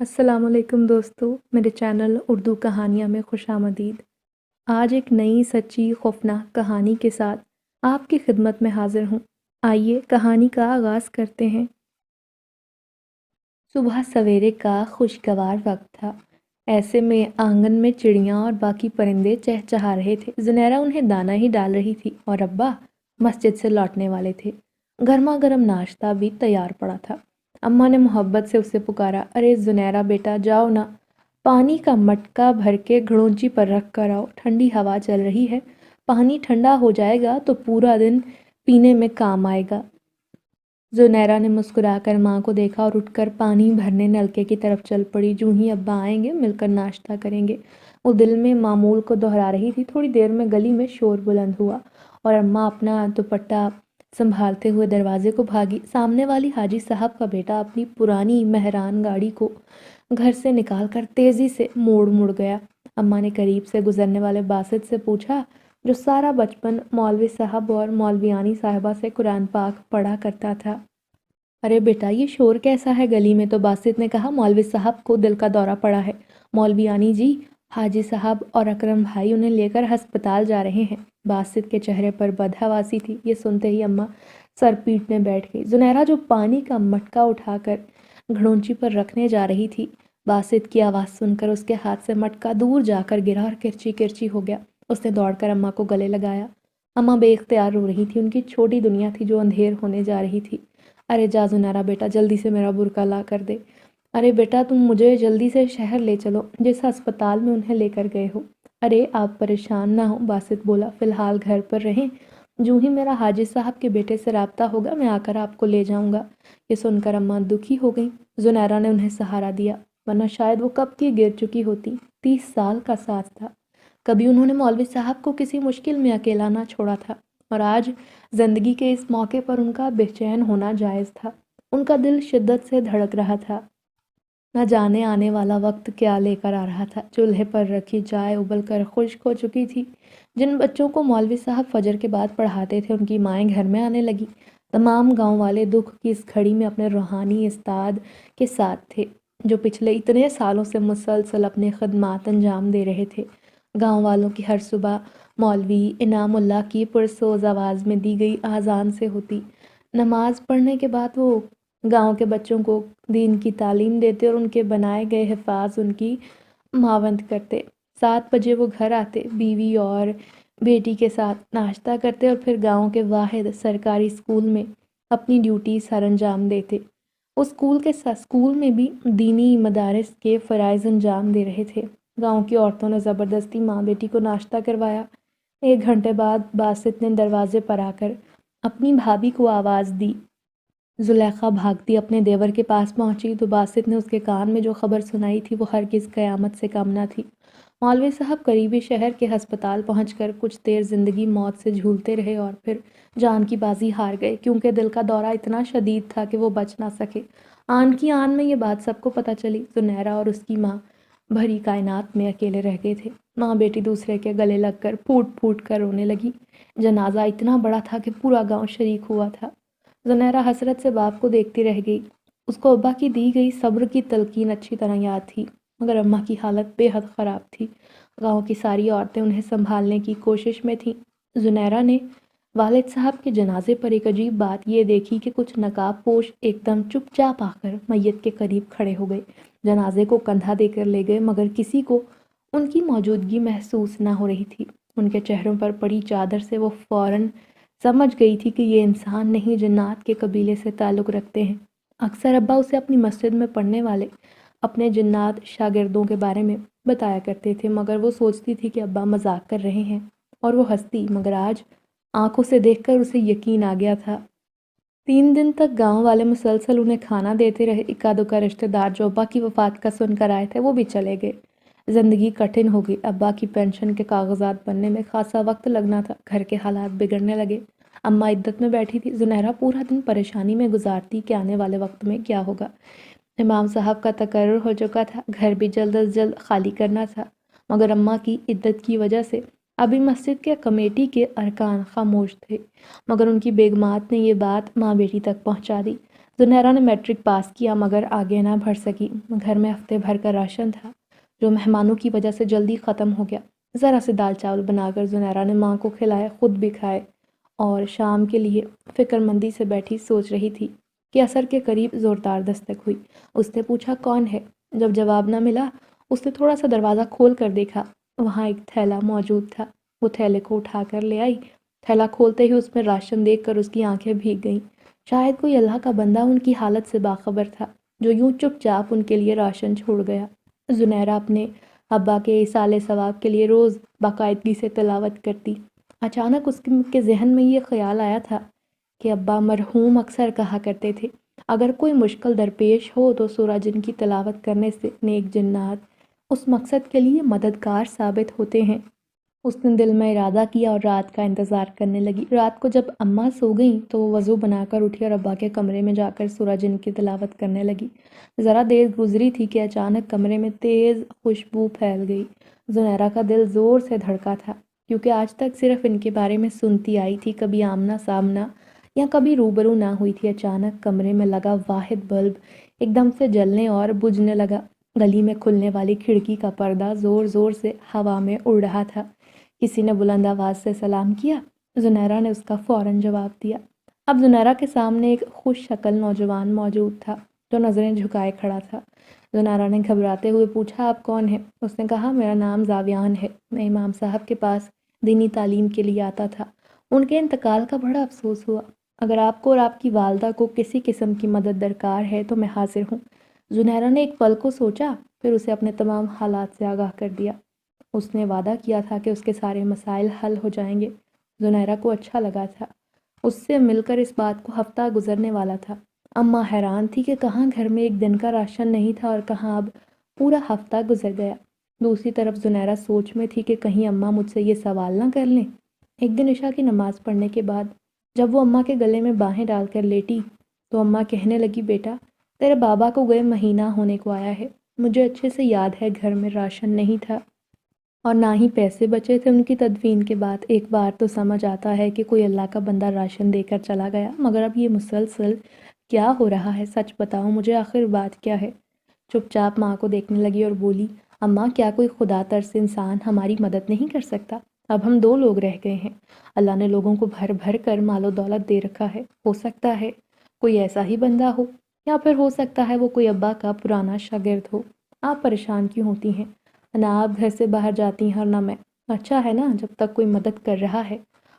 السلام علیکم دوستو، میرے چینل اردو کہانیاں میں خوش آمدید۔ آج ایک نئی سچی خوفناک کہانی کے ساتھ آپ کی خدمت میں حاضر ہوں۔ آئیے کہانی کا آغاز کرتے ہیں۔ صبح سویرے کا خوشگوار وقت تھا۔ ایسے میں آنگن میں چڑیاں اور باقی پرندے چہچہا رہے تھے۔ زنیرہ انہیں دانہ ہی ڈال رہی تھی اور ابا مسجد سے لوٹنے والے تھے۔ گرما گرم ناشتہ بھی تیار پڑا تھا۔ اماں نے محبت سے اسے پکارا، ارے زنیرہ بیٹا جاؤ نا، پانی کا مٹکا بھر کے گھڑونچی پر رکھ کر آؤ، ٹھنڈی ہوا چل رہی ہے، پانی ٹھنڈا ہو جائے گا تو پورا دن پینے میں کام آئے گا۔ زنیرہ نے مسکرا کر ماں کو دیکھا اور اٹھ کر پانی بھرنے نلکے کی طرف چل پڑی۔ جوں ہی ابا آئیں گے مل کر ناشتہ کریں گے، وہ دل میں معمول کو دہرا رہی تھی۔ تھوڑی دیر میں گلی میں شور بلند ہوا اور اماں اپنا دوپٹہ سنبھالتے ہوئے دروازے کو بھاگی۔ سامنے والی حاجی صاحب کا بیٹا اپنی پرانی مہران گاڑی کو گھر سے نکال کر تیزی سے مڑ گیا۔ اماں نے قریب سے گزرنے والے باسط سے پوچھا، جو سارا بچپن مولوی صاحب اور مولویانی صاحبہ سے قرآن پاک پڑھا کرتا تھا۔ ارے بیٹا یہ شور کیسا ہے گلی میں؟ تو باسط نے کہا، مولوی صاحب کو دل کا دورہ پڑا ہے، مولویانی جی، حاجی صاحب اور اکرم بھائی انہیں لے کر ہسپتال جا رہے ہیں۔ باسط کے چہرے پر بدحواسی تھی۔ یہ سنتے ہی اماں سر پیٹنے بیٹھ گئی۔ زنیرہ جو پانی کا مٹکا اٹھا کر گھڑونچی پر رکھنے جا رہی تھی، باسط کی آواز سن کر اس کے ہاتھ سے مٹکا دور جا کر گرا اور کرچی کرچی ہو گیا۔ اس نے دوڑ کر اماں کو گلے لگایا۔ اماں بے اختیار رو رہی تھی۔ ان کی چھوٹی دنیا تھی جو اندھیر ہونے جا رہی تھی۔ ارے جا زنیرہ بیٹا، جلدی سے میرا برقع لا کر دے۔ ارے بیٹا تم مجھے جلدی سے شہر لے چلو، جس ہسپتال میں انہیں لے کر گئے ہو۔ ارے آپ پریشان نہ ہو، باسط بولا، فی الحال گھر پر رہیں، جو ہی میرا حاجی صاحب کے بیٹے سے رابطہ ہوگا میں آ کر آپ کو لے جاؤں گا۔ یہ سن کر اماں دکھی ہو گئیں۔ زنیرہ نے انہیں سہارا دیا، ورنہ شاید وہ کب کی گر چکی ہوتی۔ 30 سال کا ساتھ تھا، کبھی انہوں نے مولوی صاحب کو کسی مشکل میں اکیلا نہ چھوڑا تھا، اور آج زندگی کے اس موقع پر ان کا بے چین ہونا جائز تھا۔ ان کا دل شدت سے دھڑک رہا تھا، نہ جانے آنے والا وقت کیا لے کر آ رہا تھا۔ چولہے پر رکھی چائے ابل کر خشک ہو چکی تھی۔ جن بچوں کو مولوی صاحب فجر کے بعد پڑھاتے تھے ان کی مائیں گھر میں آنے لگی۔ تمام گاؤں والے دکھ کی اس گھڑی میں اپنے روحانی استاد کے ساتھ تھے، جو پچھلے اتنے سالوں سے مسلسل اپنے خدمات انجام دے رہے تھے۔ گاؤں والوں کی ہر صبح مولوی انعام اللہ کی پرسوز آواز میں دی گئی اذان سے ہوتی۔ نماز پڑھنے کے بعد وہ گاؤں کے بچوں کو دین کی تعلیم دیتے اور ان کے بنائے گئے حفاظ ان کی معاونت کرتے۔ 7 بجے وہ گھر آتے، بیوی اور بیٹی کے ساتھ ناشتہ کرتے اور پھر گاؤں کے واحد سرکاری اسکول میں اپنی ڈیوٹی سر انجام دیتے۔ اس اسکول میں بھی دینی مدارس کے فرائض انجام دے رہے تھے۔ گاؤں کی عورتوں نے زبردستی ماں بیٹی کو ناشتہ کروایا۔ 1 گھنٹے بعد باسط نے دروازے پر آ کر اپنی بھابھی کو آواز دی۔ زلیخا بھاگتی اپنے دیور کے پاس پہنچی تو باسط نے اس کے کان میں جو خبر سنائی تھی وہ ہرگز قیامت سے کم نہ تھی۔ مولوی صاحب قریبی شہر کے ہسپتال پہنچ کر کچھ دیر زندگی موت سے جھولتے رہے اور پھر جان کی بازی ہار گئے، کیونکہ دل کا دورہ اتنا شدید تھا کہ وہ بچ نہ سکے۔ آن کی آن میں یہ بات سب کو پتہ چلی۔ زنیرہ اور اس کی ماں بھری کائنات میں اکیلے رہ گئے تھے۔ ماں بیٹی دوسرے کے گلے لگ کر پھوٹ پھوٹ کر رونے لگی۔ جنازہ اتنا بڑا تھا کہ پورا گاؤں شریک ہوا تھا۔ زنیرہ حسرت سے باپ کو دیکھتی رہ گئی۔ اس کو ابا کی دی گئی صبر کی تلقین اچھی طرح یاد تھی، مگر اماں کی حالت بے حد خراب تھی۔ گاؤں کی ساری عورتیں انہیں سنبھالنے کی کوشش میں تھیں۔ زنیرہ نے والد صاحب کے جنازے پر ایک عجیب بات یہ دیکھی کہ کچھ نقاب پوش ایک دم چپ چاپ آ کر میت کے قریب کھڑے ہو گئے، جنازے کو کندھا دے کر لے گئے، مگر کسی کو ان کی موجودگی محسوس نہ ہو رہی تھی۔ ان کے چہروں پر پڑی چادر سے وہ فوراً سمجھ گئی تھی کہ یہ انسان نہیں، جنات کے قبیلے سے تعلق رکھتے ہیں۔ اکثر ابا اسے اپنی مسجد میں پڑھنے والے اپنے جنات شاگردوں کے بارے میں بتایا کرتے تھے، مگر وہ سوچتی تھی کہ ابا مذاق کر رہے ہیں، اور وہ ہنستی، مگر آج آنکھوں سے دیکھ کر اسے یقین آ گیا تھا۔ 3 دن تک گاؤں والے مسلسل انہیں کھانا دیتے رہے۔ اکا دکا رشتہ دار جو ابا کی وفات کا سن کر آئے تھے وہ بھی چلے گئے۔ زندگی کٹھن ہو گئی۔ ابا کی پینشن کے کاغذات بننے میں خاصا وقت لگنا تھا۔ گھر کے حالات بگڑنے لگے۔ اماں عدت میں بیٹھی تھی۔ زنیرہ پورا دن پریشانی میں گزارتی کہ آنے والے وقت میں کیا ہوگا۔ امام صاحب کا تقرر ہو چکا تھا، گھر بھی جلد از جلد خالی کرنا تھا، مگر اماں کی عدت کی وجہ سے ابھی مسجد کے کمیٹی کے ارکان خاموش تھے، مگر ان کی بیگمات نے یہ بات ماں بیٹی تک پہنچا دی۔ زنیرہ نے میٹرک پاس کیا مگر آگے نہ بڑھ سکی۔ گھر میں ہفتے بھر کا راشن تھا جو مہمانوں کی وجہ سے جلدی ختم ہو گیا۔ ذرا سے دال چاول بنا کر زنیرہ نے ماں کو کھلائے، خود بھی کھائے اور شام کے لیے فکر مندی سے بیٹھی سوچ رہی تھی کہ عصر کے قریب زوردار دستک ہوئی۔ اس نے پوچھا کون ہے؟ جب جواب نہ ملا اس نے تھوڑا سا دروازہ کھول کر دیکھا، وہاں ایک تھیلا موجود تھا۔ وہ تھیلے کو اٹھا کر لے آئی۔ تھیلا کھولتے ہی اس میں راشن دیکھ کر اس کی آنکھیں بھیگ گئیں۔ شاید کوئی اللہ کا بندہ ان کی حالت سے باخبر تھا جو یوں چپ چاپ ان کے لیے راشن چھوڑ گیا۔ زنیرہ اپنے ابا کے ایصال ثواب کے لیے روز باقاعدگی سے تلاوت کرتی۔ اچانک اس کے ذہن میں یہ خیال آیا تھا کہ ابا مرحوم اکثر کہا کرتے تھے اگر کوئی مشکل درپیش ہو تو سورہ جن کی تلاوت کرنے سے نیک جنات اس مقصد کے لیے مددگار ثابت ہوتے ہیں۔ اس نے دل میں ارادہ کیا اور رات کا انتظار کرنے لگی۔ رات کو جب اماں سو گئیں تو وہ وضو بنا کر اٹھی اور ابا کے کمرے میں جا کر سورہ جن کی تلاوت کرنے لگی۔ ذرا دیر گزری تھی کہ اچانک کمرے میں تیز خوشبو پھیل گئی۔ زنیرہ کا دل زور سے دھڑکا تھا کیونکہ آج تک صرف ان کے بارے میں سنتی آئی تھی، کبھی آمنا سامنا یا کبھی روبرو نہ ہوئی تھی۔ اچانک کمرے میں لگا واحد بلب ایک دم سے جلنے اور بجھنے لگا۔ گلی میں کھلنے والی کھڑکی کا پردہ زور زور سے ہوا میں اڑ رہا تھا۔ کسی نے بلند آواز سے سلام کیا۔ زنیرہ نے اس کا فوراً جواب دیا۔ اب زنیرہ کے سامنے ایک خوش شکل نوجوان موجود تھا جو نظریں جھکائے کھڑا تھا۔ زنیرہ نے گھبراتے ہوئے پوچھا آپ کون ہیں؟ اس نے کہا میرا نام زاویان ہے، میں امام صاحب کے پاس دینی تعلیم کے لیے آتا تھا، ان کے انتقال کا بڑا افسوس ہوا، اگر آپ کو اور آپ کی والدہ کو کسی قسم کی مدد درکار ہے تو میں حاضر ہوں۔ زنیرہ نے ایک پل کو سوچا، پھر اسے اپنے تمام حالات سے آگاہ کر دیا۔ اس نے وعدہ کیا تھا کہ اس کے سارے مسائل حل ہو جائیں گے۔ زنیرہ کو اچھا لگا تھا، اس سے مل کر اس بات کو ہفتہ گزرنے والا تھا۔ اماں حیران تھی کہ کہاں گھر میں ایک دن کا راشن نہیں تھا اور کہاں اب پورا ہفتہ گزر گیا۔ دوسری طرف زنیرہ سوچ میں تھی کہ کہیں اماں مجھ سے یہ سوال نہ کر لیں۔ ایک دن عشاء کی نماز پڑھنے کے بعد جب وہ اماں کے گلے میں باہیں ڈال کر لیٹی تو اماں کہنے لگی بیٹا تیرے بابا کو گئے مہینہ ہونے کو آیا ہے، مجھے اچھے سے یاد ہے گھر میں راشن نہیں تھا اور نہ ہی پیسے بچے تھے ان کی تدفین کے بعد۔ ایک بار تو سمجھ آتا ہے کہ کوئی اللہ کا بندہ راشن دے کر چلا گیا، مگر اب یہ مسلسل کیا ہو رہا ہے؟ سچ بتاؤ مجھے آخر بات کیا ہے؟ چپ چاپ ماں کو دیکھنے لگی اور بولی اماں کیا کوئی خدا ترس انسان ہماری مدد نہیں کر سکتا؟ اب ہم 2 لوگ رہ گئے ہیں، اللہ نے لوگوں کو بھر بھر کر مال و دولت دے رکھا ہے، ہو سکتا ہے کوئی ایسا ہی بندہ ہو یا پھر ہو سکتا ہے وہ کوئی ابا کا پرانا شاگرد ہو۔ آپ پریشان کیوں ہوتی ہیں؟ نہ آپ گھر سے باہر جاتی ہیں اور نہ میں، اچھا ہے نا جب تک کوئی مدد کر رہا ہے۔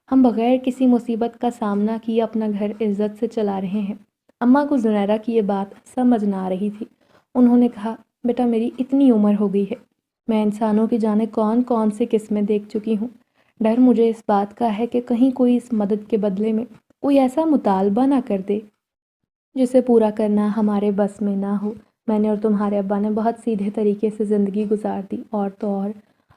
ہم بغیر کسی مصیبت کا سامنا کیے اپنا گھر عزت سے چلا رہے ہیں۔ اماں کو زنیرہ کی یہ بات سمجھ نہ آ رہی تھی۔ انہوں نے کہا بیٹا میری اتنی عمر ہو گئی ہے، میں انسانوں کی جانے کون کون سے قسمیں دیکھ چکی ہوں، ڈر مجھے اس بات کا ہے کہ کہیں کوئی اس مدد کے بدلے میں کوئی ایسا مطالبہ نہ کر دے جسے پورا کرنا ہمارے بس میں نہ ہو۔ میں نے اور تمہارے ابا نے بہت سیدھے طریقے سے زندگی گزار دی، اور تو اور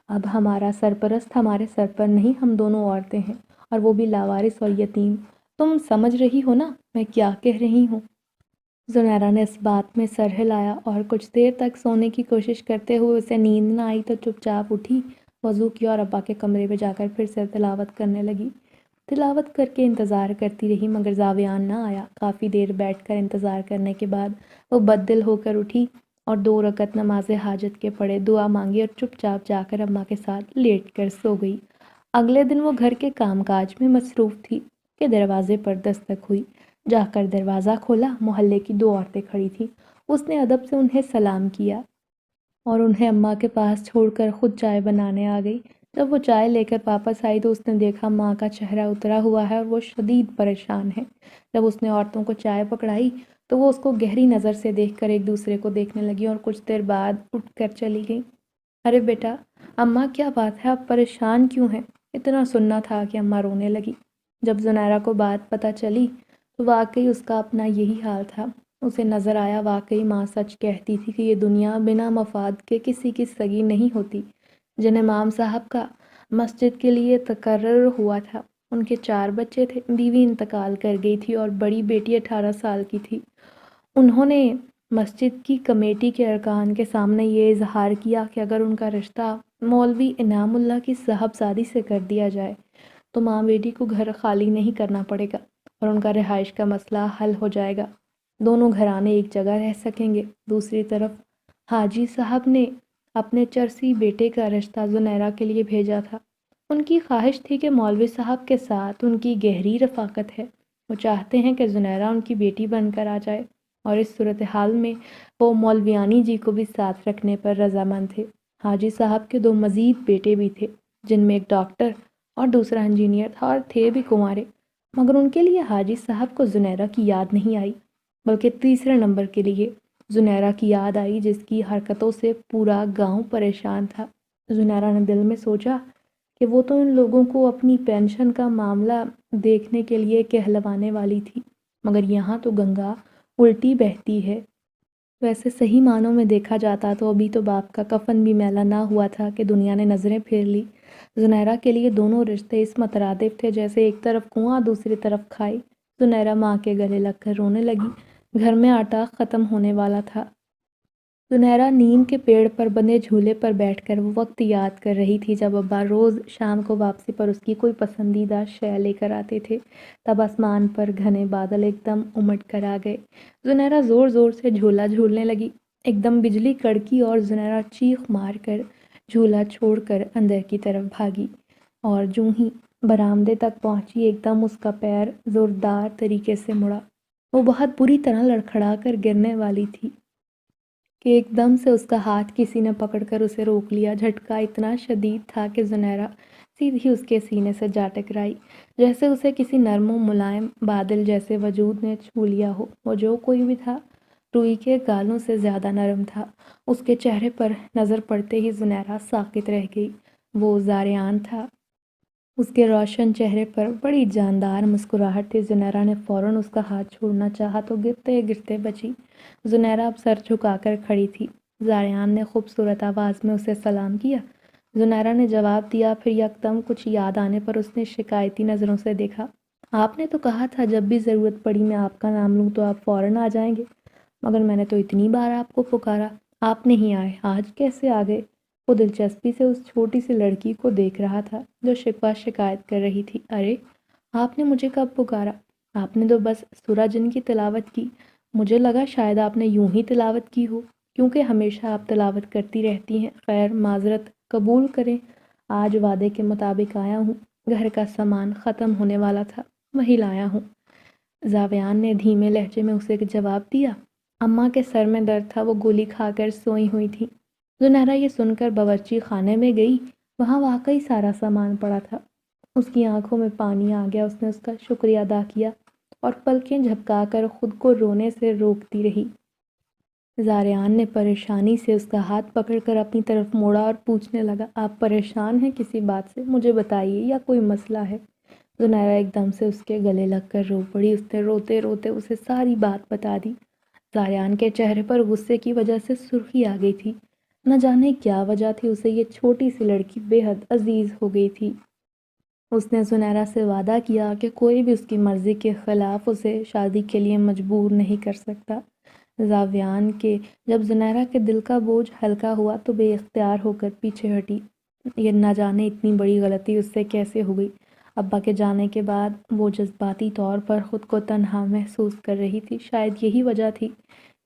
اب ہمارا سرپرست ہمارے سر پر نہیں، ہم دونوں عورتیں ہیں اور وہ بھی لاوارث اور یتیم۔ تم سمجھ رہی ہو نا میں کیا کہہ رہی ہوں؟ زنیرہ نے اس بات میں سر ہلایا اور کچھ دیر تک سونے کی کوشش کرتے ہوئے اسے نیند نہ آئی تو چپ چاپ اٹھی، وضو کیا اور ابا کے کمرے میں جا کر پھر سے تلاوت کرنے لگی۔ تلاوت کر کے انتظار کرتی رہی مگر زاویان نہ آیا۔ کافی دیر بیٹھ کر انتظار کرنے کے بعد وہ بددل ہو کر اٹھی اور 2 رکعت نماز حاجت کے پڑھے، دعا مانگی اور چپ چاپ جا کر اماں کے ساتھ لیٹ کر سو گئی۔ اگلے دن وہ گھر کے کام کاج میں مصروف تھی کہ دروازے پر دستک ہوئی۔ جا کر دروازہ کھولا، محلے کی 2 عورتیں کھڑی تھیں۔ اس نے ادب سے انہیں سلام کیا اور انہیں اماں کے پاس چھوڑ کر خود چائے بنانے آ گئی۔ جب وہ چائے لے کر واپس آئی تو اس نے دیکھا ماں کا چہرہ اترا ہوا ہے اور وہ شدید پریشان ہے۔ جب اس نے عورتوں کو چائے پکڑائی تو وہ اس کو گہری نظر سے دیکھ کر ایک دوسرے کو دیکھنے لگی اور کچھ دیر بعد اٹھ کر چلی گئی۔ ارے بیٹا اماں کیا بات ہے، آپ پریشان کیوں ہیں؟ اتنا سننا تھا کہ اماں رونے لگی۔ جب زنیرہ کو بات پتہ چلی تو واقعی اس کا اپنا یہی حال تھا۔ اسے نظر آیا واقعی ماں سچ کہتی تھی کہ یہ دنیا بنا مفاد کے کسی کی سگی نہیں ہوتی۔ جن امام صاحب کا مسجد کے لیے تقرر ہوا تھا ان کے 4 بچے تھے، بیوی انتقال کر گئی تھی اور بڑی بیٹی 18 سال کی تھی۔ انہوں نے مسجد کی کمیٹی کے ارکان کے سامنے یہ اظہار کیا کہ اگر ان کا رشتہ مولوی انعام اللہ کی صاحبزادی سے کر دیا جائے تو ماں بیٹی کو گھر خالی نہیں کرنا پڑے گا اور ان کا رہائش کا مسئلہ حل ہو جائے گا۔ دونوں گھرانے ایک جگہ رہ سکیں گے۔ دوسری طرف حاجی صاحب نے اپنے چرسی بیٹے کا رشتہ زنیرہ کے لیے بھیجا تھا۔ ان کی خواہش تھی کہ مولوی صاحب کے ساتھ ان کی گہری رفاقت ہے، وہ چاہتے ہیں کہ زنیرہ ان کی بیٹی بن کر آ جائے، اور اس صورتحال میں وہ مولویانی جی کو بھی ساتھ رکھنے پر رضامند تھے۔ حاجی صاحب کے 2 مزید بیٹے بھی تھے، جن میں ایک ڈاکٹر اور دوسرا انجینئر تھا، اور تھے بھی کنوارے، مگر ان کے لیے حاجی صاحب کو زنیرہ کی یاد نہیں آئی، بلکہ تیسرے نمبر کے لیے زنیرہ کی یاد آئی، جس کی حرکتوں سے پورا گاؤں پریشان تھا۔ زنیرہ نے دل میں سوچا کہ وہ تو ان لوگوں کو اپنی پینشن کا معاملہ دیکھنے کے لیے کہلوانے والی تھی، مگر یہاں تو گنگا الٹی بہتی ہے۔ ویسے صحیح معنوں میں دیکھا جاتا تو ابھی تو باپ کا کفن بھی میلا نہ ہوا تھا کہ دنیا نے نظریں پھیر لی۔ زنیرہ کے لیے دونوں رشتے اس مترادف تھے جیسے ایک طرف کنواں دوسری طرف کھائی۔ زنیرہ ماں کے گلے لگ کر رونے لگی۔ گھر میں آٹا ختم ہونے والا تھا۔ زنیرہ نیم کے پیڑ پر بندھے جھولے پر بیٹھ کر وہ وقت یاد کر رہی تھی جب ابا روز شام کو واپسی پر اس کی کوئی پسندیدہ شے لے کر آتے تھے۔ تب آسمان پر گھنے بادل ایک دم امٹ کر آ گئے۔ زنیرہ زور زور سے جھولا جھولنے لگی۔ ایک دم بجلی کڑکی اور زنیرہ چیخ مار کر جھولا چھوڑ کر اندر کی طرف بھاگی، اور جوں ہی برآمدے تک پہنچی ایک دم اس کا پیر زوردار طریقے سے مڑا۔ وہ بہت بری طرح لڑکھڑا کر گرنے والی تھی کہ ایک دم سے اس کا ہاتھ کسی نے پکڑ کر اسے روک لیا۔ جھٹکا اتنا شدید تھا کہ زنیرہ سیدھی اس کے سینے سے جا ٹکرائی، جیسے اسے کسی نرم و ملائم بادل جیسے وجود نے چھو لیا ہو۔ وہ جو کوئی بھی تھا روئی کے گالوں سے زیادہ نرم تھا۔ اس کے چہرے پر نظر پڑتے ہی زنیرہ ساکت رہ گئی۔ وہ زاریان تھا۔ اس کے روشن چہرے پر بڑی جاندار مسکراہٹ تھی۔ زنیرہ نے فوراً اس کا ہاتھ چھوڑنا چاہا تو گرتے گرتے بچی۔ زنیرہ اب سر جھکا کر کھڑی تھی۔ زاریان نے خوبصورت آواز میں اسے سلام کیا۔ زنیرہ نے جواب دیا، پھر یکدم کچھ یاد آنے پر اس نے شکایتی نظروں سے دیکھا۔ آپ نے تو کہا تھا جب بھی ضرورت پڑی میں آپ کا نام لوں تو آپ فوراً آ جائیں گے، مگر میں نے تو اتنی بار آپ کو پکارا، آپ نہیں آئے، آج کیسے آ گئے؟ وہ دلچسپی سے اس چھوٹی سی لڑکی کو دیکھ رہا تھا جو شکوہ شکایت کر رہی تھی۔ ارے آپ نے مجھے کب پکارا؟ آپ نے تو بس سورہ جن کی تلاوت کی، مجھے لگا شاید آپ نے یوں ہی تلاوت کی ہو، کیونکہ ہمیشہ آپ تلاوت کرتی رہتی ہیں۔ خیر معذرت قبول کریں، آج وعدے کے مطابق آیا ہوں، گھر کا سامان ختم ہونے والا تھا، وہی لایا ہوں۔ زاویان نے دھیمے لہجے میں اسے جواب دیا۔ اماں کے سر میں درد تھا، وہ گولی کھا کر سوئی ہوئی تھی۔ زنیرہ یہ سن کر باورچی خانے میں گئی، وہاں واقعی سارا سامان پڑا تھا۔ اس کی آنکھوں میں پانی آ گیا، اس نے اس کا شکریہ ادا کیا اور پلکیں جھپکا کر خود کو رونے سے روکتی رہی۔ زاریان نے پریشانی سے اس کا ہاتھ پکڑ کر اپنی طرف موڑا اور پوچھنے لگا، آپ پریشان ہیں کسی بات سے؟ مجھے بتائیے، یا کوئی مسئلہ ہے؟ زنیرہ ایک دم سے اس کے گلے لگ کر رو پڑی۔ اس نے روتے روتے اسے ساری بات بتا دی۔ زاریان کے چہرے پر غصے کی وجہ سے سرخی آ گئی تھی۔ نہ جانے کیا وجہ تھی، اسے یہ چھوٹی سی لڑکی بے حد عزیز ہو گئی تھی۔ اس نے زنیرہ سے وعدہ کیا کہ کوئی بھی اس کی مرضی کے خلاف اسے شادی کے لیے مجبور نہیں کر سکتا۔ زاویان کے جب زنیرہ کے دل کا بوجھ ہلکا ہوا تو بے اختیار ہو کر پیچھے ہٹی۔ یہ نہ جانے اتنی بڑی غلطی اس سے کیسے ہو گئی۔ ابا کے جانے کے بعد وہ جذباتی طور پر خود کو تنہا محسوس کر رہی تھی۔ شاید یہی وجہ تھی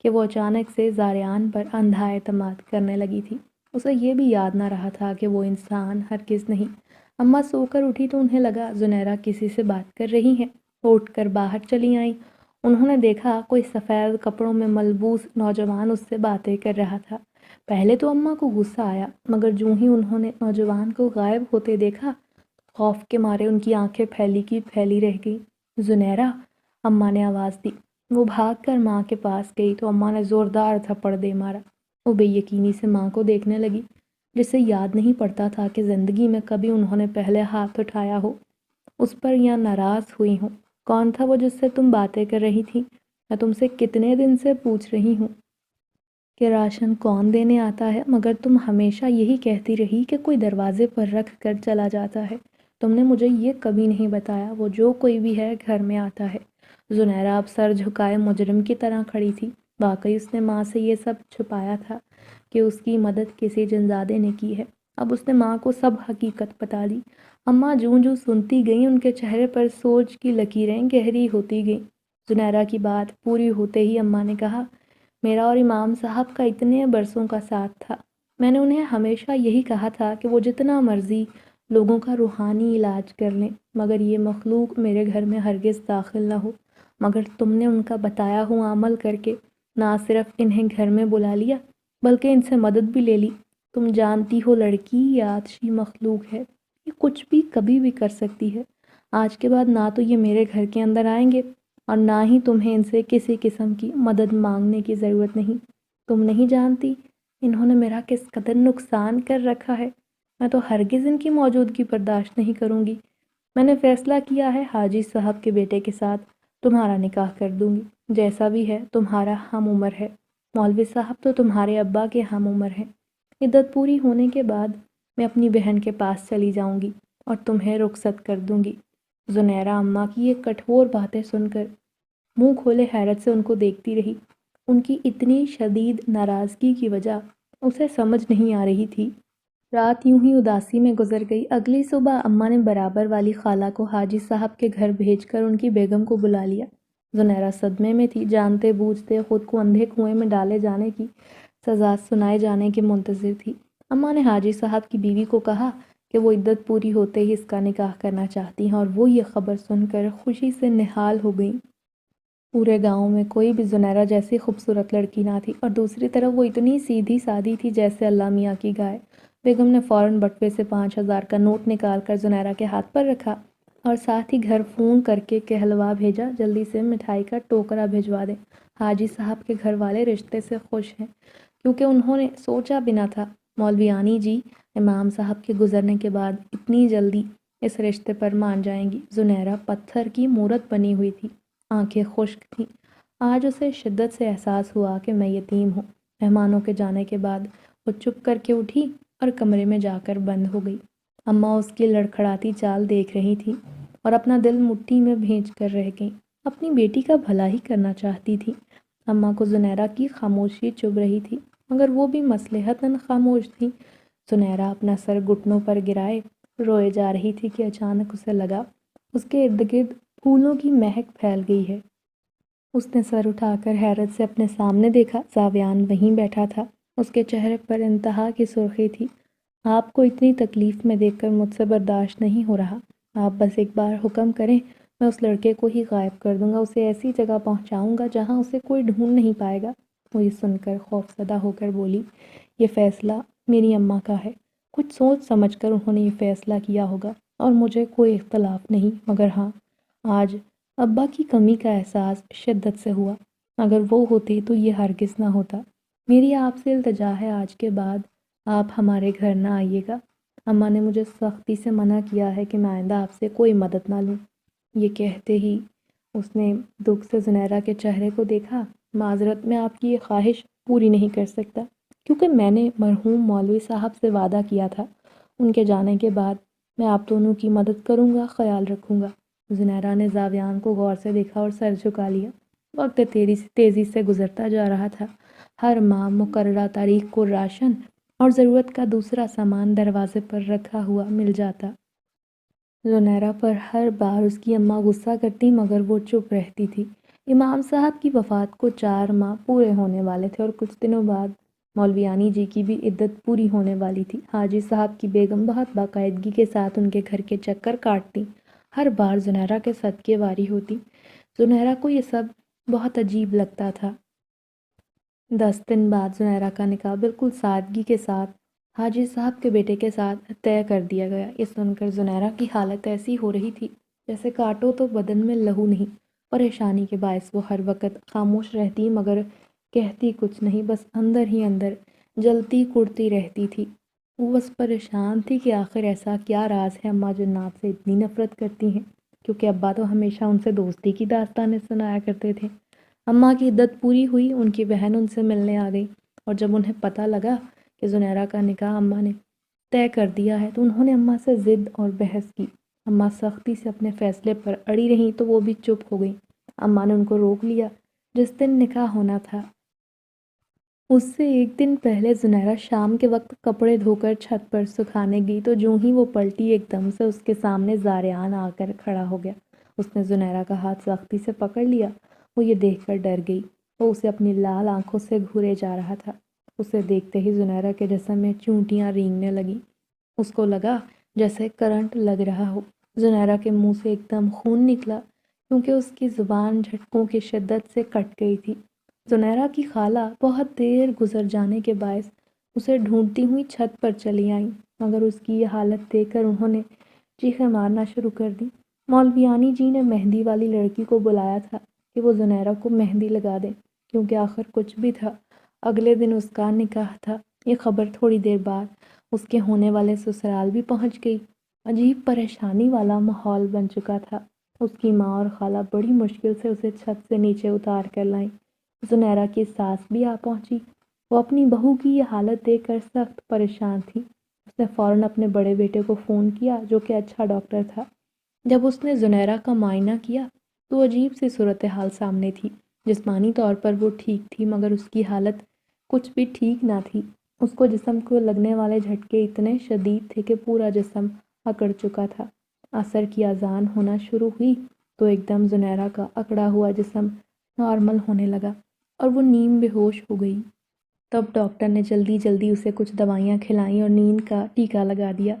کہ وہ اچانک سے زاریان پر اندھا اعتماد کرنے لگی تھی۔ اسے یہ بھی یاد نہ رہا تھا کہ وہ انسان ہرگز نہیں۔ اماں سو کر اٹھی تو انہیں لگا زنیرہ کسی سے بات کر رہی ہیں۔ وہ اٹھ کر باہر چلی آئیں۔ انہوں نے دیکھا کوئی سفید کپڑوں میں ملبوس نوجوان اس سے باتیں کر رہا تھا۔ پہلے تو اماں کو غصہ آیا، مگر جوں ہی انہوں نے نوجوان کو غائب ہوتے دیکھا، خوف کے مارے ان کی آنکھیں پھیلی کی پھیلی رہ گئیں۔ زنیرہ، اماں نے آواز دی۔ وہ بھاگ کر ماں کے پاس گئی تو اماں نے زوردار تھپڑ دے مارا۔ وہ بے یقینی سے ماں کو دیکھنے لگی، جسے یاد نہیں پڑتا تھا کہ زندگی میں کبھی انہوں نے پہلے ہاتھ اٹھایا ہو، اس پر یا ناراض ہوئی ہوں۔ کون تھا وہ جس سے تم باتیں کر رہی تھی؟ میں تم سے کتنے دن سے پوچھ رہی ہوں کہ راشن کون دینے آتا ہے، مگر تم ہمیشہ یہی کہتی رہی کہ کوئی دروازے پر رکھ کر چلا جاتا ہے۔ تم نے مجھے یہ کبھی نہیں بتایا وہ جو کوئی بھی ہے گھر میں آتا ہے۔ زنیرہ اب سر جھکائے مجرم کی طرح کھڑی تھی۔ واقعی اس نے ماں سے یہ سب چھپایا تھا کہ اس کی مدد کسی جنزادے نے کی ہے۔ اب اس نے ماں کو سب حقیقت بتا دی۔ اماں جوں جوں سنتی گئیں ان کے چہرے پر سوج کی لکیریں گہری ہوتی گئیں۔ زنیرہ کی بات پوری ہوتے ہی اماں نے کہا، میرا اور امام صاحب کا اتنے برسوں کا ساتھ تھا، میں نے انہیں ہمیشہ یہی کہا تھا کہ وہ جتنا مرضی لوگوں کا روحانی علاج کر لیں مگر یہ مخلوق میرے گھر میں ہرگز داخل نہ ہو، مگر تم نے ان کا بتایا ہوا عمل کر کے نہ صرف انہیں گھر میں بلا لیا بلکہ ان سے مدد بھی لے لی۔ تم جانتی ہو لڑکی یہ آتشی مخلوق ہے، یہ کچھ بھی کبھی بھی کر سکتی ہے۔ آج کے بعد نہ تو یہ میرے گھر کے اندر آئیں گے اور نہ ہی تمہیں ان سے کسی قسم کی مدد مانگنے کی ضرورت نہیں۔ تم نہیں جانتی انہوں نے میرا کس قدر نقصان کر رکھا ہے، میں تو ہرگز ان کی موجودگی برداشت نہیں کروں گی۔ میں نے فیصلہ کیا ہے حاجی صاحب کے بیٹے کے ساتھ تمہارا نکاح کر دوں گی، جیسا بھی ہے تمہارا ہم عمر ہے، مولوی صاحب تو تمہارے ابا کے ہم عمر ہیں۔ عدت پوری ہونے کے بعد میں اپنی بہن کے پاس چلی جاؤں گی اور تمہیں رخصت کر دوں گی۔ زنیرہ اماں کی یہ کٹھور باتیں سن کر منہ کھولے حیرت سے ان کو دیکھتی رہی۔ ان کی اتنی شدید ناراضگی کی وجہ اسے سمجھ نہیں آ رہی تھی۔ رات یوں ہی اداسی میں گزر گئی۔ اگلی صبح اماں نے برابر والی خالہ کو حاجی صاحب کے گھر بھیج کر ان کی بیگم کو بلا لیا۔ زنیرہ صدمے میں تھی، جانتے بوجھتے خود کو اندھے کنویں میں ڈالے جانے کی سزا سنائے جانے کے منتظر تھی۔ اماں نے حاجی صاحب کی بیوی کو کہا کہ وہ عدت پوری ہوتے ہی اس کا نکاح کرنا چاہتی ہیں اور وہ یہ خبر سن کر خوشی سے نہال ہو گئیں۔ پورے گاؤں میں کوئی بھی زنیرہ جیسی خوبصورت لڑکی نہ تھی اور دوسری طرف وہ اتنی سیدھی سادی تھی جیسے اللہ میاں کی گائے۔ بیگم نے فوراً بٹوے سے 5,000 کا نوٹ نکال کر زنیرہ کے ہاتھ پر رکھا اور ساتھ ہی گھر فون کر کے کہلوا بھیجا، جلدی سے مٹھائی کا ٹوکرا بھجوا دیں۔ حاجی صاحب کے گھر والے رشتے سے خوش ہیں کیونکہ انہوں نے سوچا بھی نہ تھا مولویانی جی امام صاحب کے گزرنے کے بعد اتنی جلدی اس رشتے پر مان جائیں گی۔ زنیرہ پتھر کی مورت بنی ہوئی تھی، آنکھیں خشک تھیں۔ آج اسے شدت سے احساس ہوا کہ میں یتیم ہوں۔ مہمانوں کے جانے کے بعد وہ چپ کر کے اٹھی اور کمرے میں جا کر بند ہو گئی۔ اماں اس کی لڑکھڑاتی چال دیکھ رہی تھی اور اپنا دل مٹھی میں بھینچ کر رہ گئیں۔ اپنی بیٹی کا بھلا ہی کرنا چاہتی تھی۔ اماں کو زنیرہ کی خاموشی چبھ رہی تھی مگر وہ بھی مصلحتاً خاموش تھی۔ زنیرہ اپنا سر گھٹنوں پر گرائے روئے جا رہی تھی کہ اچانک اسے لگا اس کے ارد گرد پھولوں کی مہک پھیل گئی ہے۔ اس نے سر اٹھا کر حیرت سے اپنے سامنے دیکھا، زاویان وہیں بیٹھا تھا۔ اس کے چہرے پر انتہا کی سرخی تھی۔ آپ کو اتنی تکلیف میں دیکھ کر مجھ سے برداشت نہیں ہو رہا، آپ بس ایک بار حکم کریں، میں اس لڑکے کو ہی غائب کر دوں گا، اسے ایسی جگہ پہنچاؤں گا جہاں اسے کوئی ڈھونڈ نہیں پائے گا۔ وہ یہ سن کر خوف زدہ ہو کر بولی، یہ فیصلہ میری اماں کا ہے، کچھ سوچ سمجھ کر انہوں نے یہ فیصلہ کیا ہوگا اور مجھے کوئی اختلاف نہیں، مگر ہاں آج ابا کی کمی کا احساس شدت سے ہوا، اگر وہ ہوتے تو یہ ہرگز نہ ہوتا۔ میری آپ سے التجا ہے آج کے بعد آپ ہمارے گھر نہ آئیے گا، اماں نے مجھے سختی سے منع کیا ہے کہ میں آئندہ آپ سے کوئی مدد نہ لوں۔ یہ کہتے ہی اس نے دکھ سے زنیرہ کے چہرے کو دیکھا، معذرت میں آپ کی یہ خواہش پوری نہیں کر سکتا کیونکہ میں نے مرحوم مولوی صاحب سے وعدہ کیا تھا، ان کے جانے کے بعد میں آپ دونوں کی مدد کروں گا، خیال رکھوں گا۔ زنیرہ نے زاویان کو غور سے دیکھا اور سر جھکا لیا۔ وقت تیزی سے گزرتا جا رہا تھا۔ ہر ماہ مقررہ تاریخ کو راشن اور ضرورت کا دوسرا سامان دروازے پر رکھا ہوا مل جاتا۔ زنیرہ پر ہر بار اس کی اماں غصہ کرتی مگر وہ چپ رہتی تھی۔ امام صاحب کی وفات کو 4 ماہ پورے ہونے والے تھے اور کچھ دنوں بعد مولویانی جی کی بھی عدت پوری ہونے والی تھی۔ حاجی صاحب کی بیگم بہت باقاعدگی کے ساتھ ان کے گھر کے چکر کاٹتی، ہر بار زنیرہ کے صدقے واری ہوتی۔ زنیرہ کو یہ سب بہت عجیب لگتا تھا۔ 10 دن بعد زنیرہ کا نکاح بالکل سادگی کے ساتھ حاجی صاحب کے بیٹے کے ساتھ طے کر دیا گیا۔ یہ سن کر زنیرہ کی حالت ایسی ہو رہی تھی جیسے کاٹو تو بدن میں لہو نہیں۔ پریشانی کے باعث وہ ہر وقت خاموش رہتی مگر کہتی کچھ نہیں، بس اندر ہی اندر جلتی کڑتی رہتی تھی۔ وہ بس پریشان تھی کہ آخر ایسا کیا راز ہے اماں جنات سے اتنی نفرت کرتی ہیں، کیونکہ ابا تو ہمیشہ ان سے دوستی کی داستانیں سنایا کرتے تھے۔ اماں کی عدت پوری ہوئی، ان کی بہن ان سے ملنے آ گئی اور جب انہیں پتہ لگا کہ زنیرہ کا نکاح اماں نے طے کر دیا ہے تو انہوں نے اماں سے ضد اور بحث کی۔ اماں سختی سے اپنے فیصلے پر اڑی رہیں تو وہ بھی چپ ہو گئیں۔ اماں نے ان کو روک لیا۔ جس دن نکاح ہونا تھا اس سے ایک دن پہلے زنیرہ شام کے وقت کپڑے دھو کر چھت پر سکھانے گئی تو جوں ہی وہ پلٹی ایک دم سے اس کے سامنے زاریان آ کر کھڑا ہو گیا۔ اس نے زنیرہ کا ہاتھ سختی سے پکڑ لیا وہ یہ دیکھ کر ڈر گئی۔ وہ اسے اپنی لال آنکھوں سے گھورے جا رہا تھا۔ اسے دیکھتے ہی زنیرہ کے جسم میں چونٹیاں رینگنے لگیں۔ اس کو لگا جیسے کرنٹ لگ رہا ہو۔ زنیرہ کے منہ سے ایک دم خون نکلا کیونکہ اس کی زبان جھٹکوں کی شدت سے کٹ گئی تھی۔ زنیرہ کی خالہ بہت دیر گزر جانے کے باعث اسے ڈھونڈتی ہوئی چھت پر چلی آئیں، مگر اس کی یہ حالت دیکھ کر انہوں نے چیخیں مارنا شروع کر دی۔ مولویانی جی نے مہندی والی لڑکی کو بلایا تھا کہ وہ زنیرہ کو مہندی لگا دے، کیونکہ آخر کچھ بھی تھا، اگلے دن اس کا نکاح تھا۔ یہ خبر تھوڑی دیر بعد اس کے ہونے والے سسرال بھی پہنچ گئی۔ عجیب پریشانی والا ماحول بن چکا تھا۔ اس کی ماں اور خالہ بڑی مشکل سے اسے چھت سے نیچے اتار کر لائیں۔ زنیرہ کی ساس بھی آ پہنچی۔ وہ اپنی بہو کی یہ حالت دیکھ کر سخت پریشان تھی۔ اس نے فوراً اپنے بڑے بیٹے کو فون کیا جو کہ اچھا ڈاکٹر تھا۔ جب اس نے زنیرہ کا معائنہ کیا تو عجیب سی صورتحال سامنے تھی۔ جسمانی طور پر وہ ٹھیک تھی مگر اس کی حالت کچھ بھی ٹھیک نہ تھی۔ اس کو جسم کو لگنے والے جھٹکے اتنے شدید تھے کہ پورا جسم اکڑ چکا تھا۔ عصر کی اذان ہونا شروع ہوئی تو ایک دم زنیرہ کا اکڑا ہوا جسم نارمل ہونے لگا اور وہ نیم بے ہوش ہو گئی۔ تب ڈاکٹر نے جلدی جلدی اسے کچھ دوائیاں کھلائیں اور نیند کا ٹیکا لگا دیا۔